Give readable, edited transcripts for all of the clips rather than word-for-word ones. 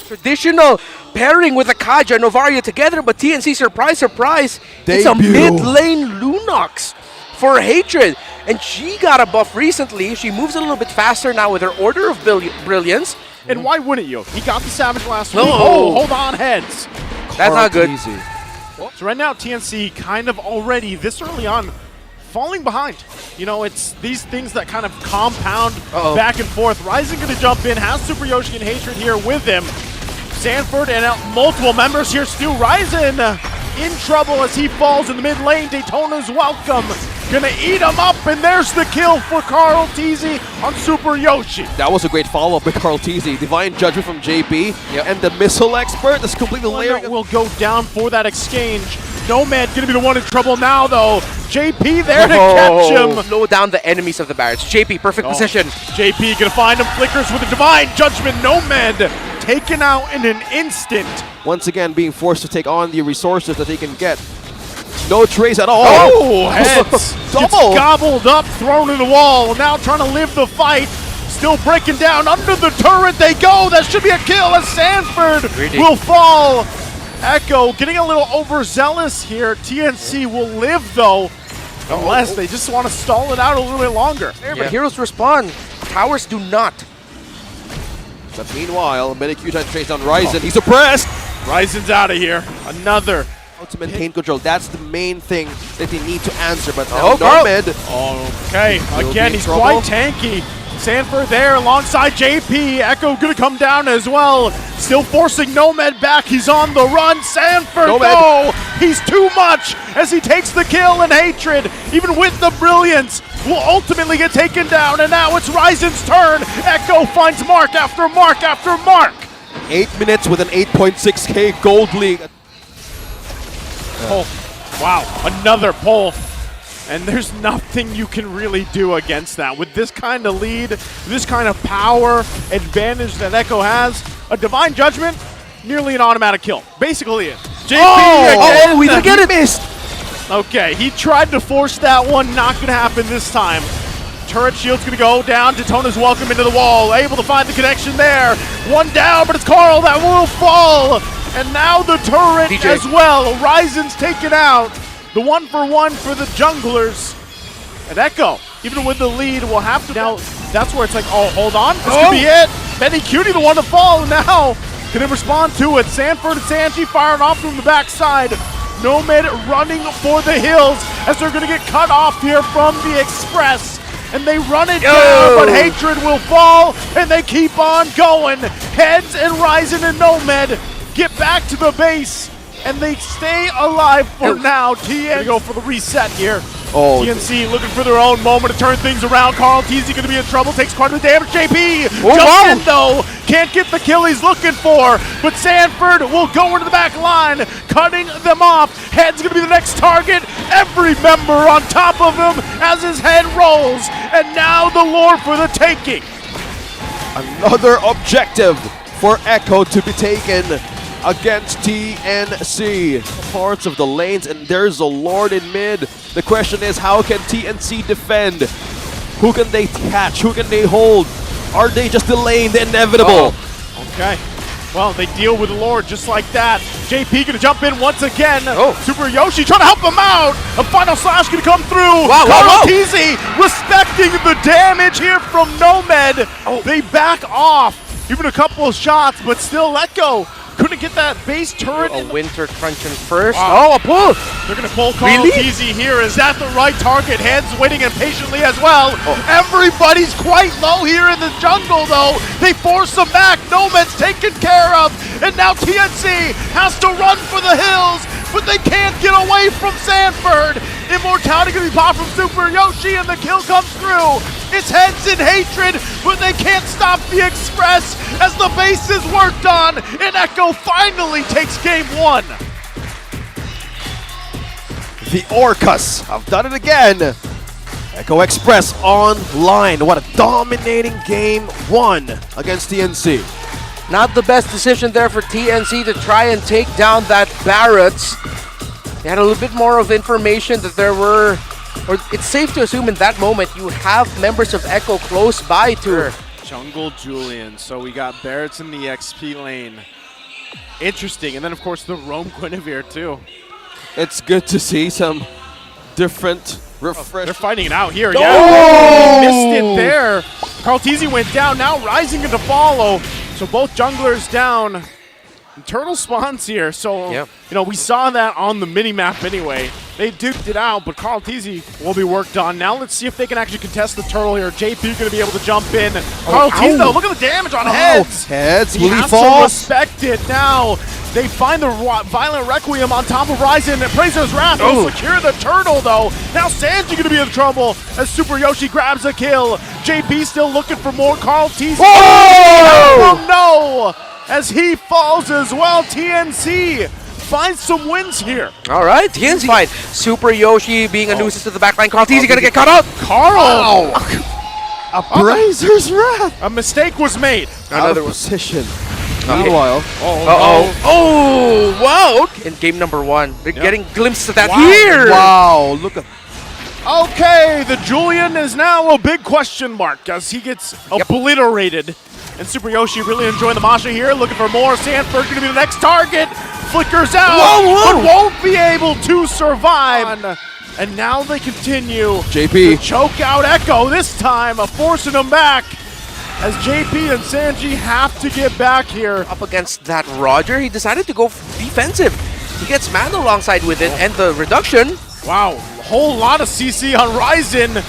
Traditional pairing with Akaja and Novaria together, but TNC, surprise, surprise, it's a Debut. mid-lane Lunox for Hatred. And she got a buff recently. She moves a little bit faster now with her Order of Brilliance. And why wouldn't you? He got the Savage last week. No. Oh, hold on, heads. That's not good. Easy. So right now, TNC kind of already, this early on, falling behind. You know, it's these things that kind of compound back and forth. Ryzen going to jump in, has Super Yoshi and Hatred here with him. Sanford and multiple members here. Stu Ryzen in trouble as he falls in the mid lane. Daytona's welcome. Gonna eat him up, and there's the kill for Carl Teasy on Super Yoshi. That was a great follow-up with Carl Teasy. Divine Judgment from JP, and the missile expert that's completely layering. Will go down for that exchange. Nomad gonna be the one in trouble now, though. JP there to catch him. Slow down the enemies of the barracks. JP, perfect position. JP gonna find him. Flickers with a Divine Judgment. Nomad taken out in an instant. Once again, being forced to take on the resources that they can get. No trace at all. Oh, heads. Double. Gets gobbled up, thrown in the wall. Now trying to live the fight. Still breaking down under the turret they go. That should be a kill as Sanford will fall. Echo getting a little overzealous here. TNC will live though, unless they just want to stall it out a little bit longer. But heroes respond. Towers do not. But meanwhile, Medicute trace down Ryzen. He's suppressed. Ryzen's out of here. Another. How to maintain control. That's the main thing that they need to answer. But Oh, now Nomad. Okay, He'll again, be in he's trouble. quite tanky. Sanford there alongside JP. Echo gonna come down as well. Still forcing Nomad back. He's on the run. Sanford, no! He's too much as he takes the kill, and Hatred, even with the brilliance, will ultimately get taken down. And now it's Ryzen's turn. Echo finds mark after mark after mark. 8 minutes with an 8.6k gold league. Oh, wow, another pull. And there's nothing you can really do against that. With this kind of lead, this kind of power advantage that Echo has, a Divine Judgment, nearly an automatic kill. Basically it. JP again. We didn't get it. Missed. Okay, he tried to force that one, not gonna happen this time. Turret shield's gonna go down. Daytona's welcome into the wall, able to find the connection there. One down, but it's Carl that will fall. And now the turret as well. Ryzen's taken out. The 1-for-1 for the junglers. And Echo, even with the lead, will have to. Now, that's where it's like, oh, hold on. This could be it. Benny Cutie, the one to fall. Now, can it respond to it? Sanford and Sanji firing off from the backside. Nomad running for the hills as they're going to get cut off here from the Express. And they run it down, but Hatred will fall, and they keep on going. Heads and Ryzen and Nomad get back to the base, and they stay alive for now. TNC go for the reset here. TNC looking for their own moment to turn things around. Carl Teasy going to be in trouble, takes quite a bit of damage. JP jumps in though, can't get the kill he's looking for, but Sanford will go into the back line, cutting them off. Head's going to be the next target. Every member on top of him as his head rolls, and now the Lord for the taking. Another objective for Echo to be taken against TNC. Parts of the lanes, and there's a Lord in mid. The question is, how can TNC defend? Who can they catch? Who can they hold? Are they just delaying the inevitable? Okay. Well, they deal with the Lord just like that. JP gonna jump in once again. Super Yoshi trying to help him out. A final slash gonna come through. Carl Teasy respecting the damage here from Nomad. They back off. Even a couple of shots, but still let go. Couldn't get that base turret. A winter crunching first. A pull. They're going to pull Carl Teasy here. Is that the right target? Heads waiting impatiently as well. Everybody's quite low here in the jungle, though. They force them back. Nomad's taken care of. And now TNC has to run for the hills, but they can't get away from Sanford. Immortality going to be popped from Super Yoshi, and the kill comes through. It's Heads in Hatred, but they can't stop the Express as the base is worked on, and Echo finally takes game one. The Orcas have done it again. Echo Express online. What a dominating game one against TNC. Not the best decision there for TNC to try and take down that Barrett. They had a little bit more of information that there were, or it's safe to assume in that moment you have members of Echo close by to her. Jungle Julian. So we got Barrett's in the XP lane. Interesting. And then, of course, the Rome Guinevere, too. It's good to see some different refresh. They're fighting it out here. Oh! Yeah, missed it there. Carl Teasy went down, now rising into follow. So both junglers down. And Turtle spawns here. So, Yep. you know, we saw that on the mini-map anyway. They duked it out, but Carl Teasy will be worked on. Now let's see if they can actually contest the Turtle here. JP going to be able to jump in. Carl Teasy, though, look at the damage on Heads. Heads, He will he has fall? to respect it now. They find the Violent Requiem on top of Ryzen. Appraiser's Wrath will secure the Turtle, though. Now Sanji going to be in trouble as Super Yoshi grabs a kill. JP still looking for more. Carl Teasy. Oh, no! As he falls as well. TNC finds some wins here. All right, TNC fine. Super Yoshi being a nuisance to the backline. Carl Teasy gonna get caught out. Carl! Appraiser's Wrath. A mistake was made. Out of position. Okay. Meanwhile, Oh, wow. In game number 1, they're getting glimpses of that Wow. here. wow, look at Okay, the Julian is now a big question mark as he gets obliterated. And Super Yoshi really enjoying the Masha here, looking for more. Sanford going to be the next target. Flickers out, but won't be able to survive. And now they continue JP. to choke out Echo, this time forcing him back. As JP and Sanji have to get back here. Up against that Roger, he decided to go defensive. He gets manned alongside with it, and the reduction. Wow, a whole lot of CC on Ryzen.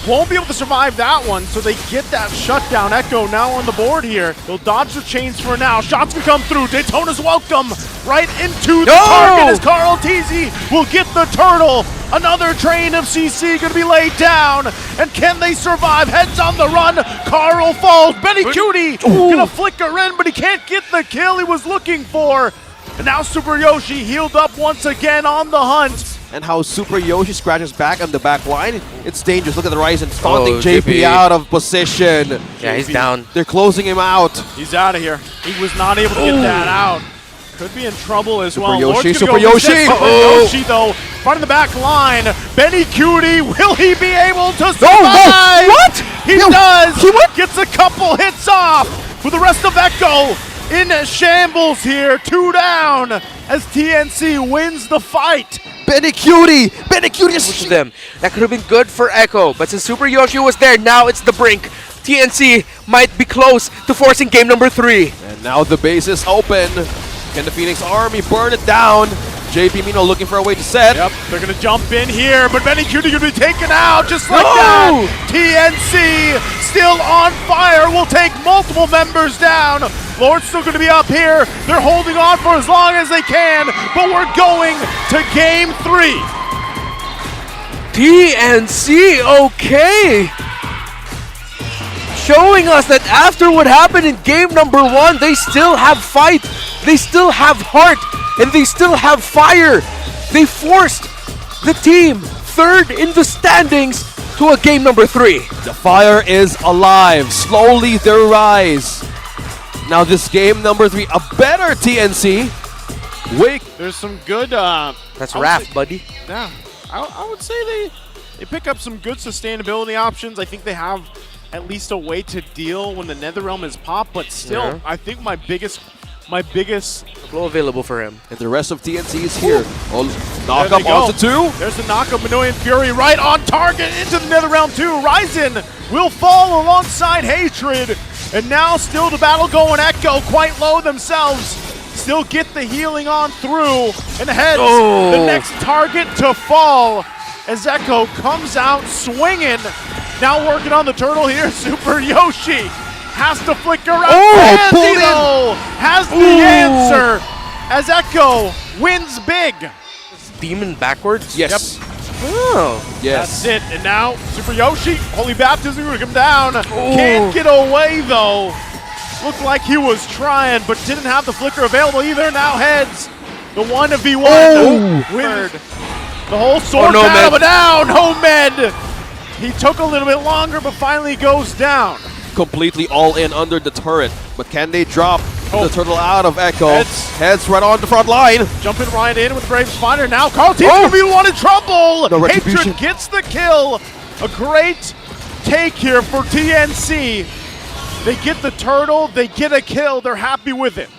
Won't be able to survive that one, so they get that shutdown. Echo now on the board here. They'll dodge the chains for now. Shots can come through. Daytona's welcome right into the target as Carl Teasy will get the Turtle. Another train of CC going to be laid down. And can they survive? Heads on the run. Carl falls. Benny Cutie going to flicker in, but he can't get the kill he was looking for. And now Super Yoshi healed up once again on the hunt. and how Super Yoshi scratches back on the back line. It's dangerous. Look at the Ryzen taunting JP JP out of position. Yeah, he's down. They're closing him out. He's out of here. He was not able to get that out. Could be in trouble as well. Yoshi, Lord's Super gonna go Yoshi. reset Super Yoshi, though, front of the back line. Benny Cutie, will he be able to survive? What? He does. He gets a couple hits off with the rest of Echo in shambles here. 2 down as TNC wins the fight. Benny Cutie is To them. That could have been good for Echo, but since Super Yoshi was there, now it's the brink. TNC might be close to forcing game number 3. And now the base is open. Can the Phoenix Army burn it down? JP Mino looking for a way to set. Yep, they're gonna jump in here, but Benny Cutie gonna be taken out just like that. TNC still on fire, will take multiple members down. Lord's still gonna be up here. They're holding on for as long as they can, but we're going to game 3. TNC, okay. Showing us that after what happened in game number 1, they still have fight, they still have heart, and they still have fire. They forced the team third in the standings to a game number 3. The fire is alive. Slowly they rise. Now this game number 3, a better TNC. Wake. There's some good. That's Raph, buddy. Yeah, I would say they pick up some good sustainability options. I think they have at least a way to deal when the Netherrealm is popped, but still, I think my biggest Flow available for him. And the rest of TNC is here. Oh, knock There up they go. onto 2. There's the knock up, Minoan Fury right on target into the Netherrealm 2. Ryzen will fall alongside Hatred. And now still the battle going. Echo quite low themselves. Still get the healing on through. And Heads, the next target to fall as Echo comes out swinging. Now working on the turtle here, Super Yoshi has to flicker out. Andy, though, has the answer as Echo wins big. Demon backwards? Yes. Oh. Yes. That's it. And now Super Yoshi, Holy Baptism will come down. Can't get away though. Looked like he was trying, but didn't have the flicker available either. Now Heads, the 1v1 win. The whole sword battle, but down. Homed. He took a little bit longer, but finally goes down. Completely all in under the turret. But can they drop the turtle out of Echo? Heads right on the front line. Jumping right in with Brave Spider. Now Carl T's gonna be the one in trouble. No retribution. Hatred gets the kill. A great take here for TNC. They get the turtle, they get a kill, they're happy with it.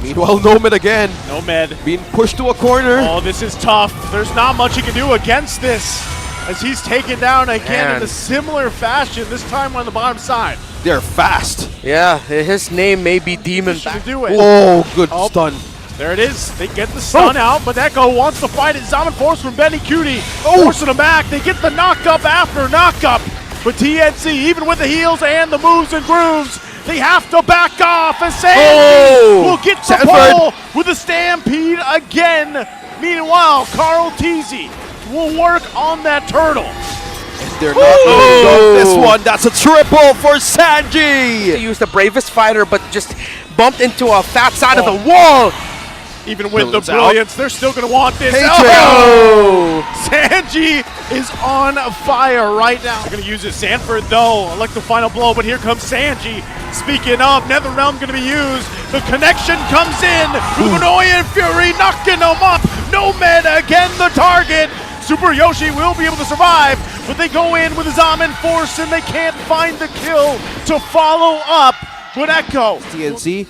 Meanwhile, Nomad again, Nomad. being pushed to a corner. Oh, this is tough. There's not much he can do against this, as he's taken down again in a similar fashion, this time on the bottom side. They're fast. Yeah, his name may be Demon. Should do it. Oh, good stun. There it is. They get the stun out, but Echo wants to fight it. Zaman force from Benny Cutie, forcing him back. They get the knock-up after knock-up. But TNC, even with the heals and the moves and grooves, they have to back off. And Sandy will get the ball with a stampede again. Meanwhile, Carl Teasy will work on that turtle. They're not letting go of this one. That's a triple for Sanji. He used the bravest fighter, but just bumped into a fat side of the wall. Even with the brilliance, they're still going to want this. Sanji is on fire right now. They're going to use it. Sanford, though, like the final blow, but here comes Sanji. Speaking of, NetherRealm going to be used. The connection comes in. Unoy and Fury knocking them up. Nomad again the target. Super Yoshi will be able to survive, but they go in with Zaman Force and they can't find the kill to follow up with Echo. TNC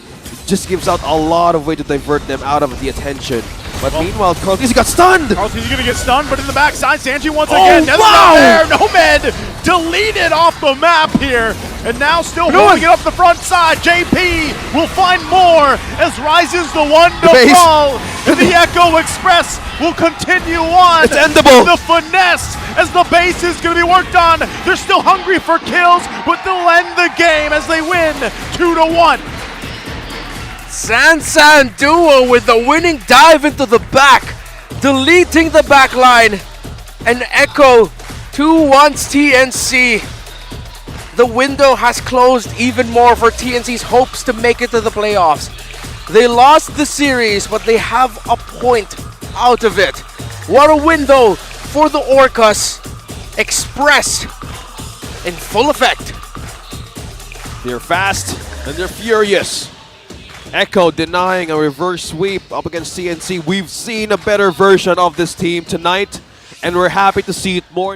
just gives out a lot of way to divert them out of the attention. But meanwhile, Carl Teasy got stunned! Carl Teasy gonna get stunned, but in the backside, Sanji once again. NetherRealm there, Nomad deleted off the map here. And now still holding it up the front side. JP will find more as rises the one to fall. And the Echo Express will continue on. It's endable. The finesse as the base is going to be worked on. They're still hungry for kills, but they'll end the game as they win 2-1. Sansan duo with the winning dive into the back, deleting the back line. And Echo 2-1's TNC. The window has closed even more for TNC's hopes to make it to the playoffs. They lost the series, but they have a point out of it. What a window for the Orcas. Express in full effect. They're fast and they're furious. Echo denying a reverse sweep up against TNC. We've seen a better version of this team tonight, and we're happy to see it more.